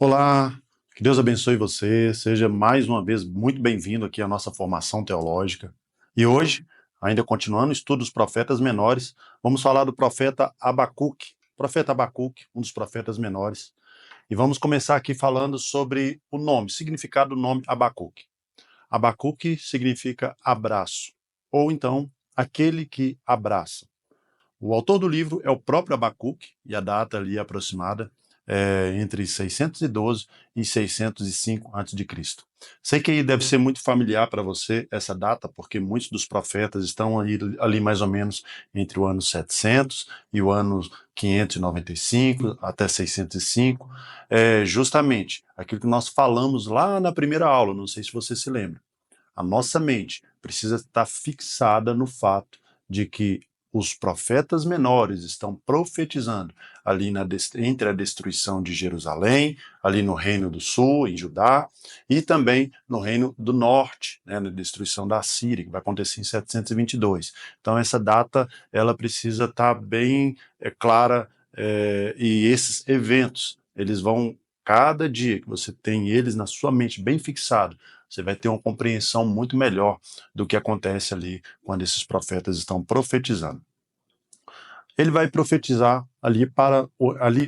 Olá, que Deus abençoe você, seja mais uma vez muito bem-vindo aqui à nossa formação teológica. E hoje, ainda continuando o estudo dos profetas menores, vamos falar do profeta Abacuque. Profeta Abacuque, um dos profetas menores. E vamos começar aqui falando sobre o nome, significado do nome Abacuque. Abacuque significa abraço, ou então aquele que abraça. O autor do livro é o próprio Abacuque, e a data ali aproximada é entre 612 e 605 a.C. Sei que deve ser muito familiar para você essa data, porque muitos dos profetas estão ali mais ou menos entre o ano 700 e o ano 595 até 605, justamente aquilo que nós falamos lá na primeira aula, não sei se você se lembra. A nossa mente precisa estar fixada no fato de que os profetas menores estão profetizando ali entre a destruição de Jerusalém, ali no Reino do Sul, em Judá, e também no Reino do Norte, né, na destruição da Síria, que vai acontecer em 722. Então essa data ela precisa estar bem clara, e esses eventos eles vão, cada dia que você tem eles na sua mente bem fixado, você vai ter uma compreensão muito melhor do que acontece ali quando esses profetas estão profetizando. Ele vai profetizar ali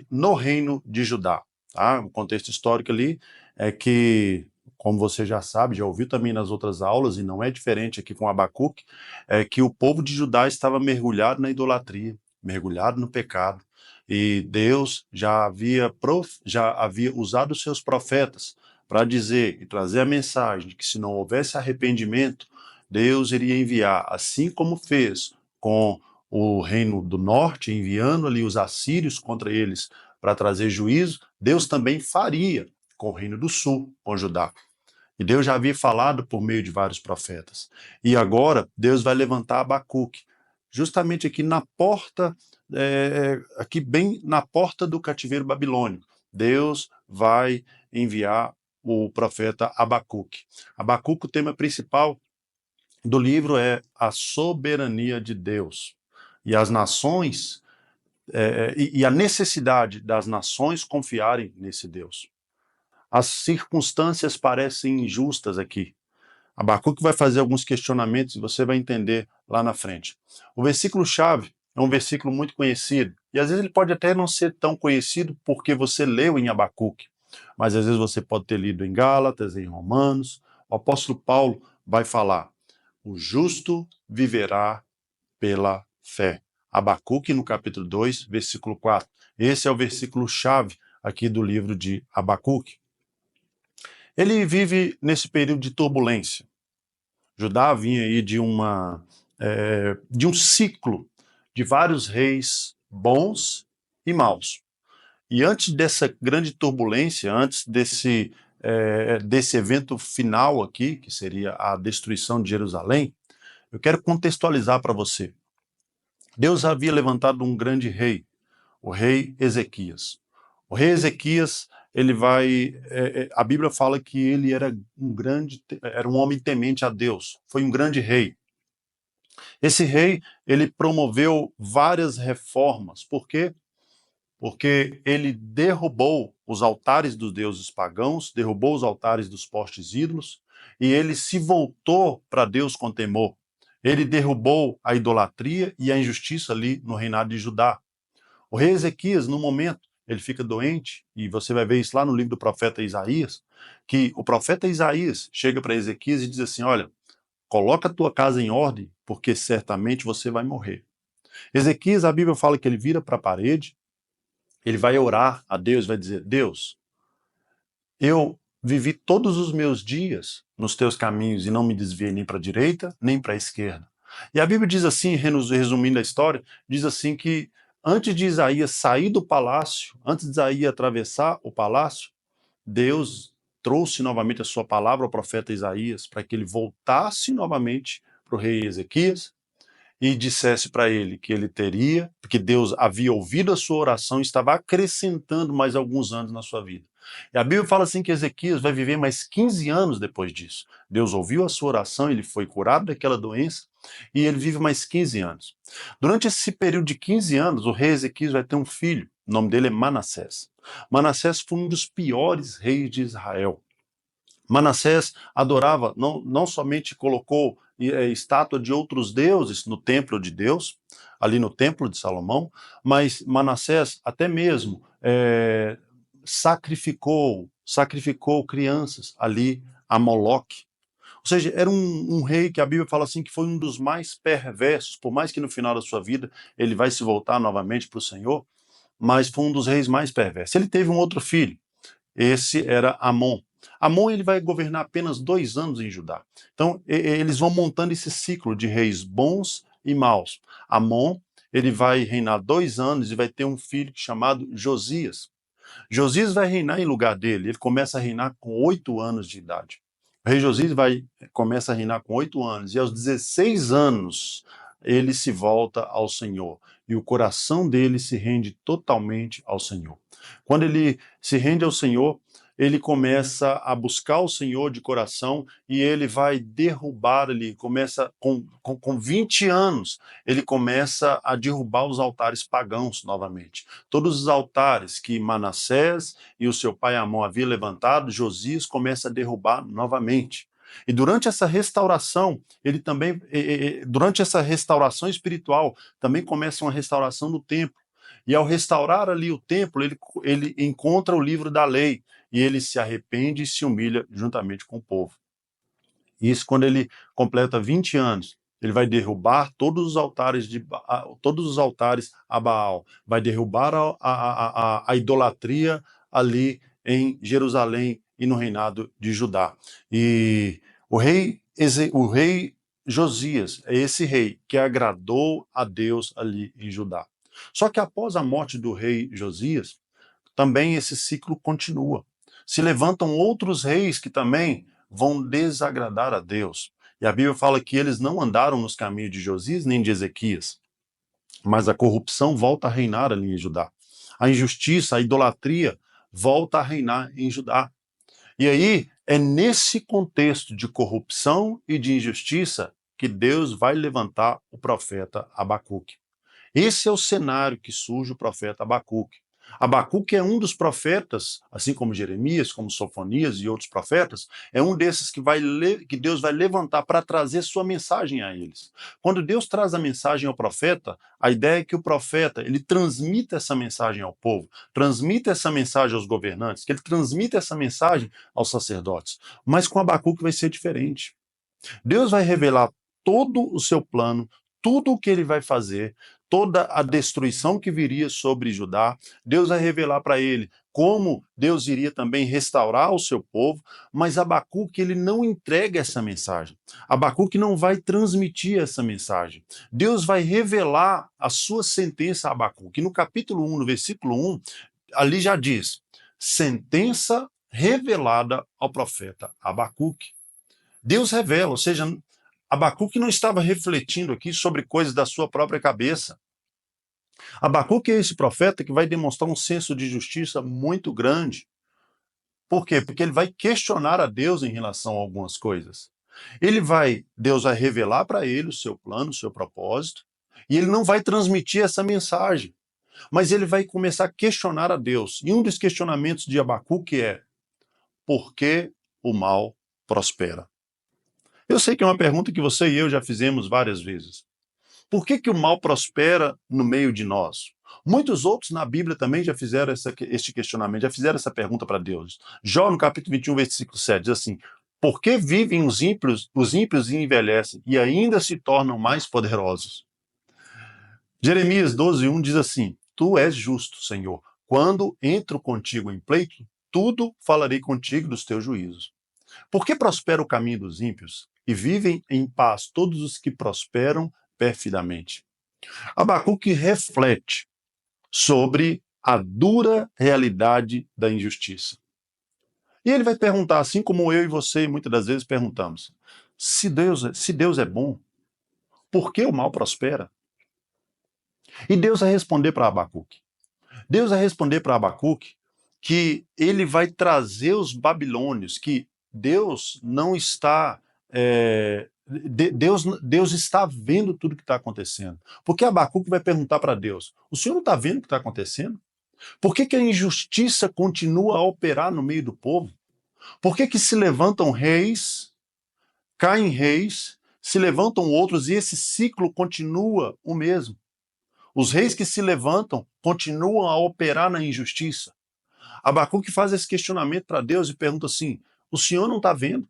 no reino de Judá. Tá? O contexto histórico ali é que, como você já sabe, já ouviu também nas outras aulas, e não é diferente aqui com Abacuque, é que o povo de Judá estava mergulhado na idolatria, mergulhado no pecado, e Deus já havia usado os seus profetas para dizer e trazer a mensagem de que se não houvesse arrependimento, Deus iria enviar, assim como fez com o reino do norte, enviando ali os assírios contra eles para trazer juízo, Deus também faria com o reino do sul, com Judá. E Deus já havia falado por meio de vários profetas. E agora Deus vai levantar Abacuque, justamente aqui na porta, aqui bem na porta do cativeiro babilônico. Deus vai enviar o profeta Abacuque. Abacuque, o tema principal do livro é a soberania de Deus. E as nações, e a necessidade das nações confiarem nesse Deus. As circunstâncias parecem injustas aqui. Abacuque vai fazer alguns questionamentos e você vai entender lá na frente. O versículo-chave é um versículo muito conhecido, e às vezes ele pode até não ser tão conhecido porque você leu em Abacuque, mas às vezes você pode ter lido em Gálatas, em Romanos. O apóstolo Paulo vai falar: o justo viverá pela fé. Abacuque, no capítulo 2, versículo 4. Esse é o versículo-chave aqui do livro de Abacuque. Ele vive nesse período de turbulência. Judá vinha aí de um ciclo de vários reis bons e maus. E antes dessa grande turbulência, antes desse evento final aqui, que seria a destruição de Jerusalém, eu quero contextualizar para você. Deus havia levantado um grande rei, o rei Ezequias. O rei Ezequias, a Bíblia fala que ele era um homem temente a Deus, foi um grande rei. Esse rei, ele promoveu várias reformas. Por quê? Porque ele derrubou os altares dos deuses pagãos, derrubou os altares dos postes ídolos, e ele se voltou para Deus com temor. Ele derrubou a idolatria e a injustiça ali no reinado de Judá. O rei Ezequias, no momento, ele fica doente, e você vai ver isso lá no livro do profeta Isaías, que o profeta Isaías chega para Ezequias e diz assim: olha, coloca a tua casa em ordem, porque certamente você vai morrer. Ezequias, a Bíblia fala que ele vira para a parede, ele vai orar a Deus, vai dizer: Deus, eu vivi todos os meus dias nos teus caminhos e não me desviei nem para a direita, nem para a esquerda. E a Bíblia diz assim, resumindo a história, diz assim que antes de Isaías sair do palácio, antes de Isaías atravessar o palácio, Deus trouxe novamente a sua palavra ao profeta Isaías para que ele voltasse novamente para o rei Ezequias e dissesse para ele que ele teria, porque Deus havia ouvido a sua oração e estava acrescentando mais alguns anos na sua vida. E a Bíblia fala assim que Ezequias vai viver mais 15 anos depois disso. Deus ouviu a sua oração, ele foi curado daquela doença e ele vive mais 15 anos. Durante esse período de 15 anos, o rei Ezequias vai ter um filho, o nome dele é Manassés. Manassés foi um dos piores reis de Israel. Manassés adorava, não somente colocou estátua de outros deuses no templo de Deus, ali no templo de Salomão, mas Manassés até mesmo sacrificou crianças ali a Moloque. Ou seja, era um rei que a Bíblia fala assim que foi um dos mais perversos, por mais que no final da sua vida ele vai se voltar novamente para o Senhor, mas foi um dos reis mais perversos. Ele teve um outro filho, esse era Amon. Amon ele vai governar apenas 2 anos em Judá. Então eles vão montando esse ciclo de reis bons e maus. Amon ele vai reinar 2 anos e vai ter um filho chamado Josias. Josias vai reinar em lugar dele. Ele começa a reinar com 8 anos de idade. O rei Josias começa a reinar com 8 anos e aos 16 anos ele se volta ao Senhor e o coração dele se rende totalmente ao Senhor. Quando ele se rende ao Senhor, ele começa a buscar o Senhor de coração e ele vai derrubar ali, começa com 20 anos, ele começa a derrubar os altares pagãos novamente. Todos os altares que Manassés e o seu pai Amon haviam levantado, Josias começa a derrubar novamente. E durante essa restauração, ele também, durante essa restauração espiritual, também começa uma restauração do templo. E ao restaurar ali o templo, ele encontra o livro da lei e ele se arrepende e se humilha juntamente com o povo. Isso quando ele completa 20 anos. Ele vai derrubar todos os altares a Baal, vai derrubar a idolatria ali em Jerusalém e no reinado de Judá. E o rei Josias é esse rei que agradou a Deus ali em Judá. Só que após a morte do rei Josias, também esse ciclo continua. Se levantam outros reis que também vão desagradar a Deus. E a Bíblia fala que eles não andaram nos caminhos de Josias nem de Ezequias, mas a corrupção volta a reinar ali em Judá. A injustiça, a idolatria volta a reinar em Judá. E aí é nesse contexto de corrupção e de injustiça que Deus vai levantar o profeta Abacuque. Esse é o cenário que surge o profeta Abacuque. Abacuque é um dos profetas, assim como Jeremias, como Sofonias e outros profetas, é um desses que Deus vai levantar para trazer sua mensagem a eles. Quando Deus traz a mensagem ao profeta, a ideia é que o profeta ele transmita essa mensagem ao povo, transmita essa mensagem aos governantes, que ele transmita essa mensagem aos sacerdotes. Mas com Abacuque vai ser diferente. Deus vai revelar todo o seu plano, tudo o que ele vai fazer, toda a destruição que viria sobre Judá. Deus vai revelar para ele como Deus iria também restaurar o seu povo, mas Abacuque ele não entrega essa mensagem. Abacuque não vai transmitir essa mensagem. Deus vai revelar a sua sentença a Abacuque. No capítulo 1, no versículo 1, ali já diz: sentença revelada ao profeta Abacuque. Deus revela, ou seja, Abacuque não estava refletindo aqui sobre coisas da sua própria cabeça. Abacuque é esse profeta que vai demonstrar um senso de justiça muito grande. Por quê? Porque ele vai questionar a Deus em relação a algumas coisas. Deus vai revelar para ele o seu plano, o seu propósito, e ele não vai transmitir essa mensagem, mas ele vai começar a questionar a Deus. E um dos questionamentos de Abacuque é: por que o mal prospera? Eu sei que é uma pergunta que você e eu já fizemos várias vezes. Por que o mal prospera no meio de nós? Muitos outros na Bíblia também já fizeram este questionamento, já fizeram essa pergunta para Deus. Jó, no capítulo 21, versículo 7, diz assim: por que vivem os ímpios e envelhecem, e ainda se tornam mais poderosos? Jeremias 12:1 diz assim: tu és justo, Senhor. Quando entro contigo em pleito, tudo falarei contigo dos teus juízos. Por que prospera o caminho dos ímpios e vivem em paz todos os que prosperam perfidamente? Abacuque reflete sobre a dura realidade da injustiça. E ele vai perguntar, assim como eu e você muitas das vezes perguntamos: se Deus é bom, por que o mal prospera? E Deus vai responder para Abacuque. Deus vai responder para Abacuque que ele vai trazer os babilônios, que Deus não está. Deus está vendo tudo que está acontecendo. Porque Abacuque vai perguntar para Deus: o Senhor não está vendo o que está acontecendo? Por que a injustiça continua a operar no meio do povo? Por que se levantam reis, caem reis, se levantam outros e esse ciclo continua o mesmo? Os reis que se levantam continuam a operar na injustiça. Abacuque faz esse questionamento para Deus e pergunta assim: o Senhor não está vendo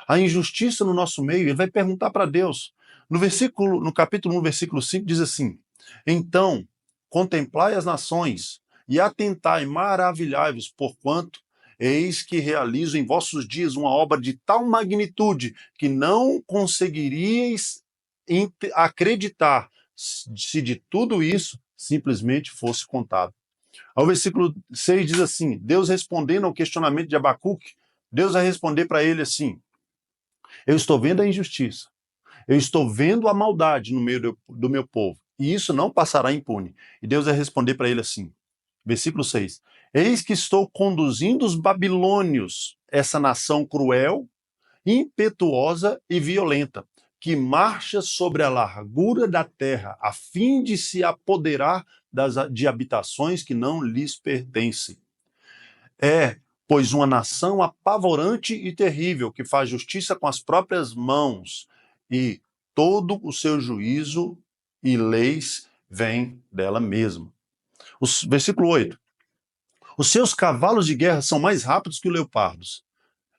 a injustiça no nosso meio? Ele vai perguntar para Deus. No capítulo 1, versículo 5, diz assim: então, contemplai as nações e atentai, maravilhai-vos, porquanto eis que realizo em vossos dias uma obra de tal magnitude que não conseguiríeis acreditar se de tudo isso simplesmente fosse contado. Ao versículo 6 diz assim: Deus respondendo ao questionamento de Abacuque, Deus vai responder para ele assim: eu estou vendo a injustiça, eu estou vendo a maldade no meio do meu povo, e isso não passará impune. E Deus vai responder para ele assim, versículo 6: eis que estou conduzindo os babilônios, essa nação cruel, impetuosa e violenta, que marcha sobre a largura da terra, a fim de se apoderar de habitações que não lhes pertencem. Pois uma nação apavorante e terrível, que faz justiça com as próprias mãos, e todo o seu juízo e leis vêm dela mesma. Versículo 8. Os seus cavalos de guerra são mais rápidos que leopardos,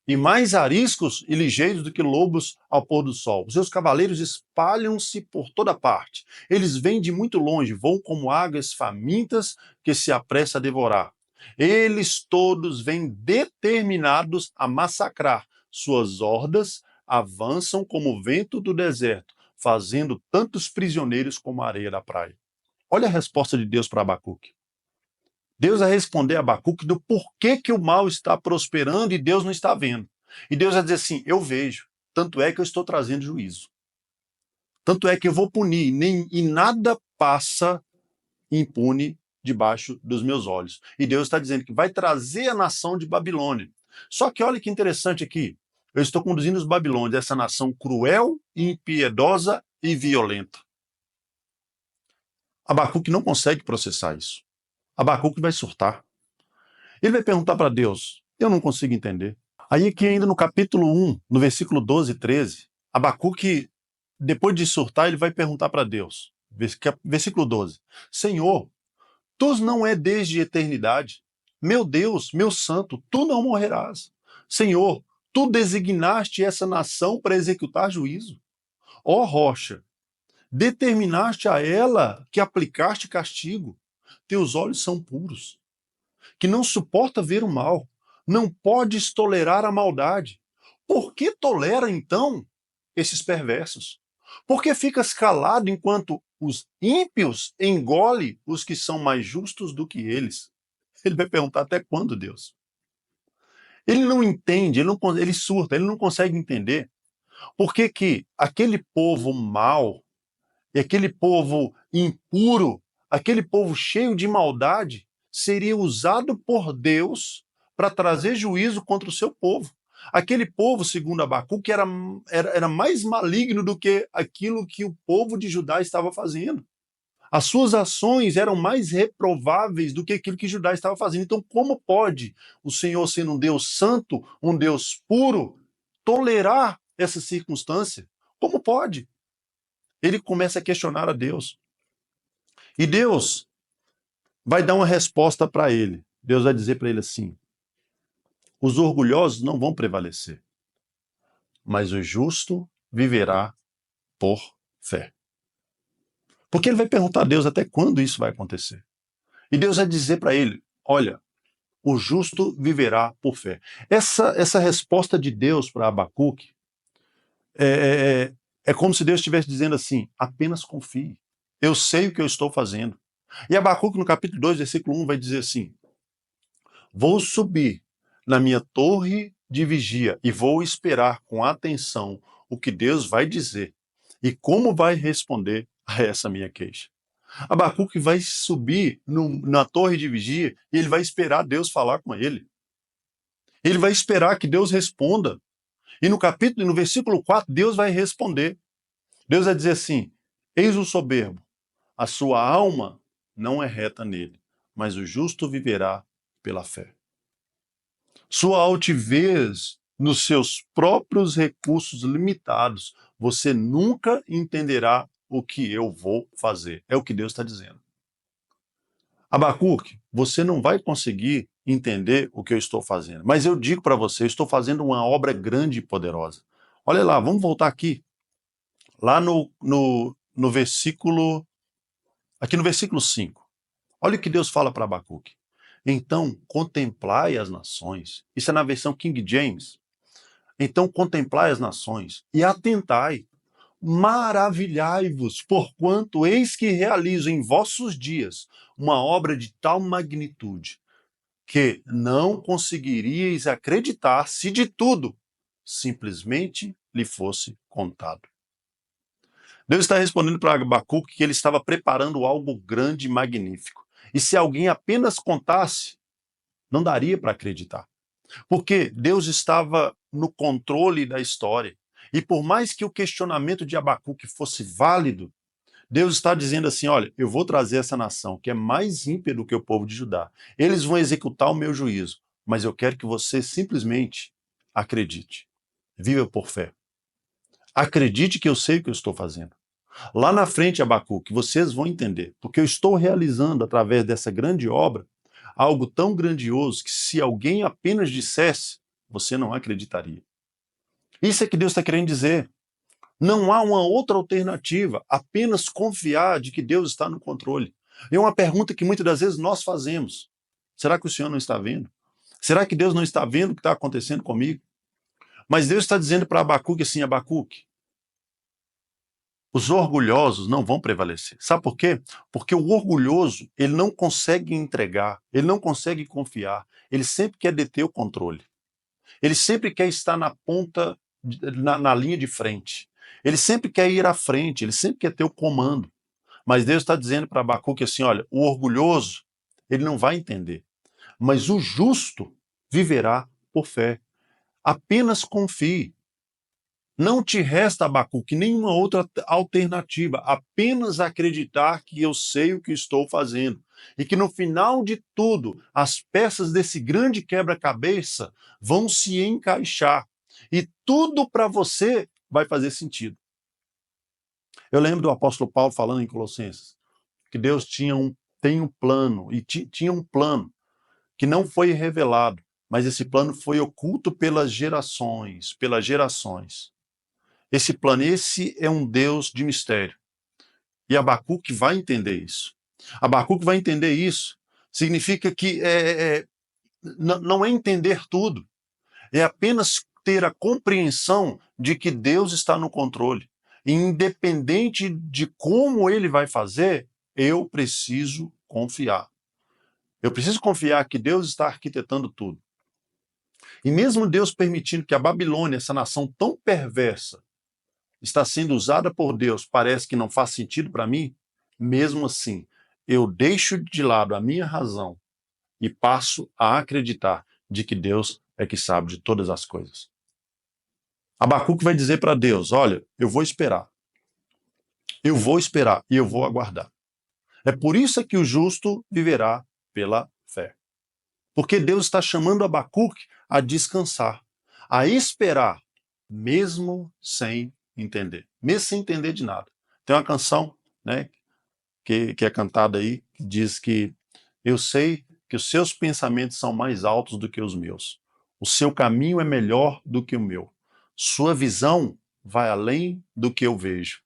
e mais ariscos e ligeiros do que lobos ao pôr do sol. Os seus cavaleiros espalham-se por toda parte. Eles vêm de muito longe, voam como águias famintas que se apressa a devorar. Eles todos vêm determinados a massacrar. Suas hordas avançam como o vento do deserto, fazendo tantos prisioneiros como a areia da praia. Olha a resposta de Deus para Abacuque. Deus vai responder a Abacuque do porquê que o mal está prosperando e Deus não está vendo. E Deus vai dizer assim: eu vejo, tanto é que eu estou trazendo juízo. Tanto é que eu vou punir, e nada passa impune debaixo dos meus olhos. E Deus está dizendo que vai trazer a nação de Babilônia. Só que olha que interessante aqui. Eu estou conduzindo os babilônios, essa nação cruel, impiedosa e violenta. Abacuque não consegue processar isso. Abacuque vai surtar. Ele vai perguntar para Deus: eu não consigo entender. Aí aqui ainda no capítulo 1, no versículo 12 e 13, Abacuque, depois de surtar, ele vai perguntar para Deus. Versículo 12. Senhor, tu não é desde a eternidade. Meu Deus, meu santo, tu não morrerás. Senhor, tu designaste essa nação para executar juízo. Ó rocha, determinaste a ela que aplicaste castigo. Teus olhos são puros, que não suporta ver o mal. Não podes tolerar a maldade. Por que tolera, então, esses perversos? Por que ficas calado enquanto os ímpios engolem os que são mais justos do que eles? Ele vai perguntar: até quando, Deus? Ele não entende, ele surta, ele não consegue entender por que que aquele povo mau, e aquele povo impuro, aquele povo cheio de maldade, seria usado por Deus para trazer juízo contra o seu povo. Aquele povo, segundo Abacuque, era mais maligno do que aquilo que o povo de Judá estava fazendo. As suas ações eram mais reprováveis do que aquilo que Judá estava fazendo. Então, como pode o Senhor, sendo um Deus santo, um Deus puro, tolerar essa circunstância? Como pode? Ele começa a questionar a Deus. E Deus vai dar uma resposta para ele. Deus vai dizer para ele assim: os orgulhosos não vão prevalecer, mas o justo viverá por fé. Porque ele vai perguntar a Deus até quando isso vai acontecer. E Deus vai dizer para ele: olha, o justo viverá por fé. Essa resposta de Deus para Abacuque é como se Deus estivesse dizendo assim: apenas confie. Eu sei o que eu estou fazendo. E Abacuque, no capítulo 2, versículo 1, vai dizer assim: vou subir na minha torre de vigia e vou esperar com atenção o que Deus vai dizer. E como vai responder a essa minha queixa? Abacuque vai subir na torre de vigia e ele vai esperar Deus falar com ele. Ele vai esperar que Deus responda. E no versículo 4, Deus vai responder. Deus vai dizer assim: eis o soberbo, a sua alma não é reta nele, mas o justo viverá pela fé. Sua altivez nos seus próprios recursos limitados, você nunca entenderá o que eu vou fazer. É o que Deus está dizendo. Abacuque, você não vai conseguir entender o que eu estou fazendo, mas eu digo para você, eu estou fazendo uma obra grande e poderosa. Olha lá, vamos voltar aqui, lá no versículo, aqui no versículo 5. Olha o que Deus fala para Abacuque. Então, contemplai as nações. Isso é na versão King James. Então, contemplai as nações e atentai. Maravilhai-vos, porquanto eis que realizo em vossos dias uma obra de tal magnitude que não conseguiríeis acreditar se de tudo simplesmente lhe fosse contado. Deus está respondendo para Abacuque que ele estava preparando algo grande e magnífico. E se alguém apenas contasse, não daria para acreditar. Porque Deus estava no controle da história. E por mais que o questionamento de Abacuque fosse válido, Deus está dizendo assim: olha, eu vou trazer essa nação que é mais ímpia do que o povo de Judá. Eles vão executar o meu juízo, mas eu quero que você simplesmente acredite. Viva por fé. Acredite que eu sei o que eu estou fazendo. Lá na frente, Abacuque, vocês vão entender, porque eu estou realizando, através dessa grande obra, algo tão grandioso que se alguém apenas dissesse, você não acreditaria. Isso é que Deus está querendo dizer. Não há uma outra alternativa, apenas confiar de que Deus está no controle. É uma pergunta que muitas das vezes nós fazemos. Será que o Senhor não está vendo? Será que Deus não está vendo o que está acontecendo comigo? Mas Deus está dizendo para Abacuque assim: Abacuque, os orgulhosos não vão prevalecer. Sabe por quê? Porque o orgulhoso, ele não consegue entregar, ele não consegue confiar, ele sempre quer deter o controle. Ele sempre quer estar na ponta, na linha de frente. Ele sempre quer ir à frente, ele sempre quer ter o comando. Mas Deus está dizendo para Abacuque assim: olha, o orgulhoso, ele não vai entender. Mas o justo viverá por fé. Apenas confie. Não te resta, Abacuque, nenhuma outra alternativa, apenas acreditar que eu sei o que estou fazendo e que no final de tudo, as peças desse grande quebra-cabeça vão se encaixar e tudo para você vai fazer sentido. Eu lembro do apóstolo Paulo falando em Colossenses que Deus tem um plano e tinha um plano que não foi revelado, mas esse plano foi oculto pelas gerações, pelas gerações. Esse plano, esse é um Deus de mistério. E Abacuque vai entender isso. Abacuque vai entender isso. Significa que não é entender tudo, é apenas ter a compreensão de que Deus está no controle. E independente de como ele vai fazer, eu preciso confiar. Eu preciso confiar que Deus está arquitetando tudo. E mesmo Deus permitindo que a Babilônia, essa nação tão perversa, está sendo usada por Deus, parece que não faz sentido para mim, mesmo assim, eu deixo de lado a minha razão e passo a acreditar de que Deus é que sabe de todas as coisas. Abacuque vai dizer para Deus: olha, eu vou esperar e eu vou aguardar. É por isso que o justo viverá pela fé. Porque Deus está chamando Abacuque a descansar, a esperar, mesmo sem entender, mesmo sem entender de nada. Tem uma canção, né, que é cantada aí, que diz que eu sei que os seus pensamentos são mais altos do que os meus. O seu caminho é melhor do que o meu. Sua visão vai além do que eu vejo.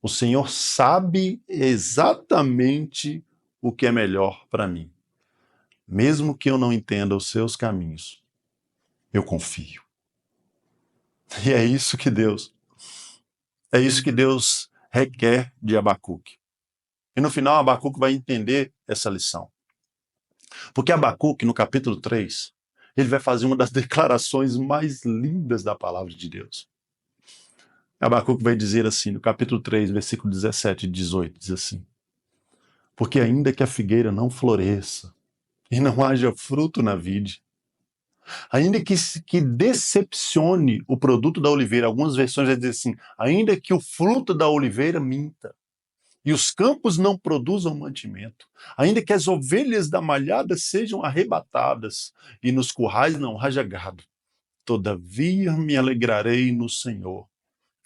O Senhor sabe exatamente o que é melhor para mim. Mesmo que eu não entenda os seus caminhos, eu confio. E é isso que Deus requer de Abacuque. E no final, Abacuque vai entender essa lição. Porque Abacuque, no capítulo 3, ele vai fazer uma das declarações mais lindas da palavra de Deus. Abacuque vai dizer assim, no capítulo 3, versículo 17 e 18, diz assim: porque ainda que a figueira não floresça e não haja fruto na vide, ainda que decepcione o produto da oliveira, algumas versões vai dizer assim, ainda que o fruto da oliveira minta, e os campos não produzam mantimento, ainda que as ovelhas da malhada sejam arrebatadas, e nos currais não haja gado, todavia me alegrarei no Senhor,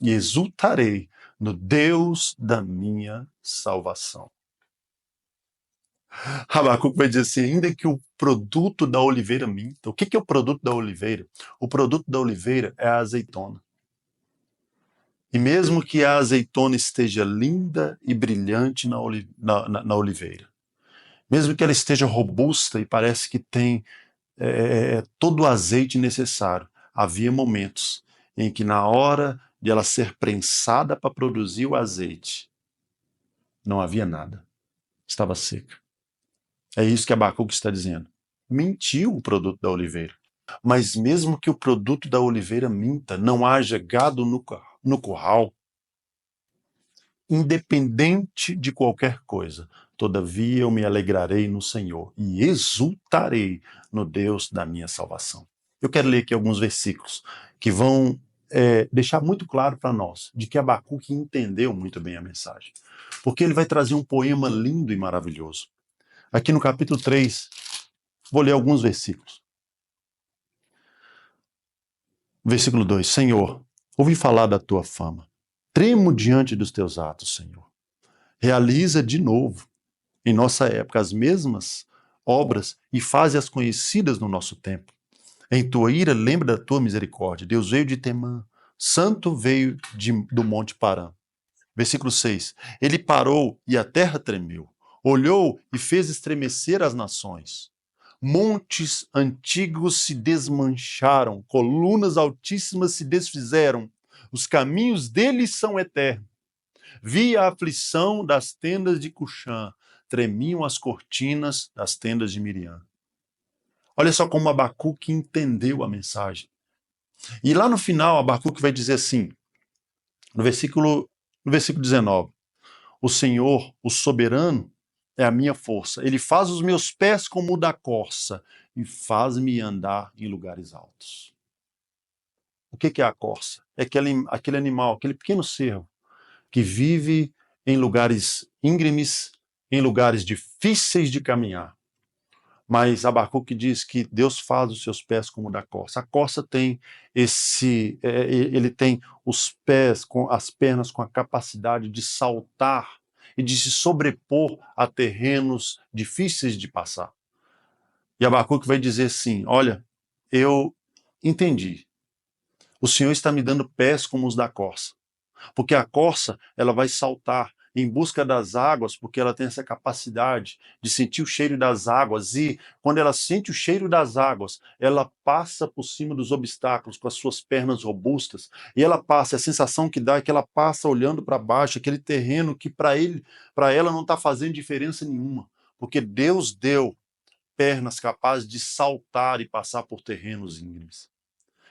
e exultarei no Deus da minha salvação. Habacuque vai dizer assim, ainda que o produto da oliveira minta. O que é o produto da oliveira? O produto da oliveira é a azeitona. E mesmo que a azeitona esteja linda e brilhante na oliveira, mesmo que ela esteja robusta e parece que tem todo o azeite necessário, havia momentos em que na hora de ela ser prensada para produzir o azeite, não havia nada. Estava seca. É isso que Abacuque está dizendo. Mentiu o produto da oliveira. Mas mesmo que o produto da oliveira minta, não haja gado no curral, independente de qualquer coisa, todavia eu me alegrarei no Senhor e exultarei no Deus da minha salvação. Eu quero ler aqui alguns versículos que vão deixar muito claro para nós de que Abacuque entendeu muito bem a mensagem. Porque ele vai trazer um poema lindo e maravilhoso. Aqui no capítulo 3, vou ler alguns versículos. Versículo 2: Senhor, ouvi falar da tua fama. Tremo diante dos teus atos, Senhor. Realiza de novo, em nossa época, as mesmas obras e faze-as conhecidas no nosso tempo. Em tua ira, lembra da tua misericórdia. Deus veio de Temã, Santo veio do Monte Parã. Versículo 6. Ele parou e a terra tremeu. Olhou e fez estremecer as nações. Montes antigos se desmancharam, colunas altíssimas se desfizeram. Os caminhos deles são eternos. Vi a aflição das tendas de Cuxã, tremiam as cortinas das tendas de Miriam. Olha só como Abacuque entendeu a mensagem. E lá no final, Abacuque vai dizer assim, no versículo 19, o Senhor, o soberano, é a minha força. Ele faz os meus pés como o da corça e faz-me andar em lugares altos. O que é a corça? É aquele animal, aquele pequeno cervo que vive em lugares íngremes, em lugares difíceis de caminhar. Mas Abacuque diz que Deus faz os seus pés como o da corça. A corça tem ele tem os pés, com as pernas com a capacidade de saltar e de se sobrepor a terrenos difíceis de passar. E Abacuque vai dizer assim, olha, eu entendi. O Senhor está me dando pés como os da corça. Porque a corça, ela vai saltar em busca das águas, porque ela tem essa capacidade de sentir o cheiro das águas, e quando ela sente o cheiro das águas, ela passa por cima dos obstáculos com as suas pernas robustas, e ela passa, a sensação que dá é que ela passa olhando para baixo, aquele terreno que para ela não está fazendo diferença nenhuma, porque Deus deu pernas capazes de saltar e passar por terrenos íngremes.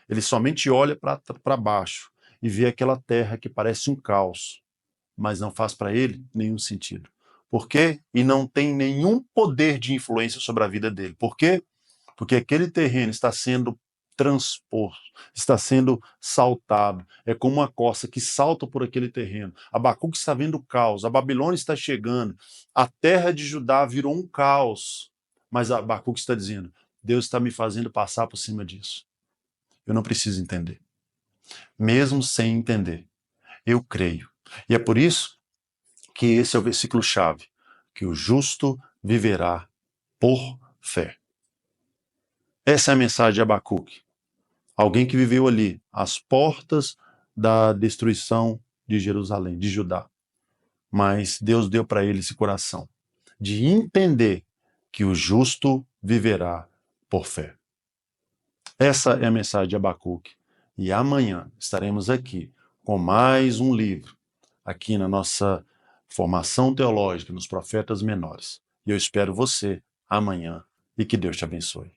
Ele somente olha para baixo e vê aquela terra que parece um caos, mas não faz para ele nenhum sentido. Por quê? E não tem nenhum poder de influência sobre a vida dele. Por quê? Porque aquele terreno está sendo transposto, está sendo saltado. É como uma corça que salta por aquele terreno. Abacuque está vendo o caos, a Babilônia está chegando, a terra de Judá virou um caos. Mas Abacuque está dizendo, Deus está me fazendo passar por cima disso. Eu não preciso entender. Mesmo sem entender, eu creio. E é por isso que esse é o versículo-chave, que o justo viverá por fé. Essa é a mensagem de Abacuque. Alguém que viveu ali, às portas da destruição de Jerusalém, de Judá. Mas Deus deu para ele esse coração de entender que o justo viverá por fé. Essa é a mensagem de Abacuque. E amanhã estaremos aqui com mais um livro, aqui na nossa formação teológica, nos Profetas Menores. E eu espero você amanhã e que Deus te abençoe.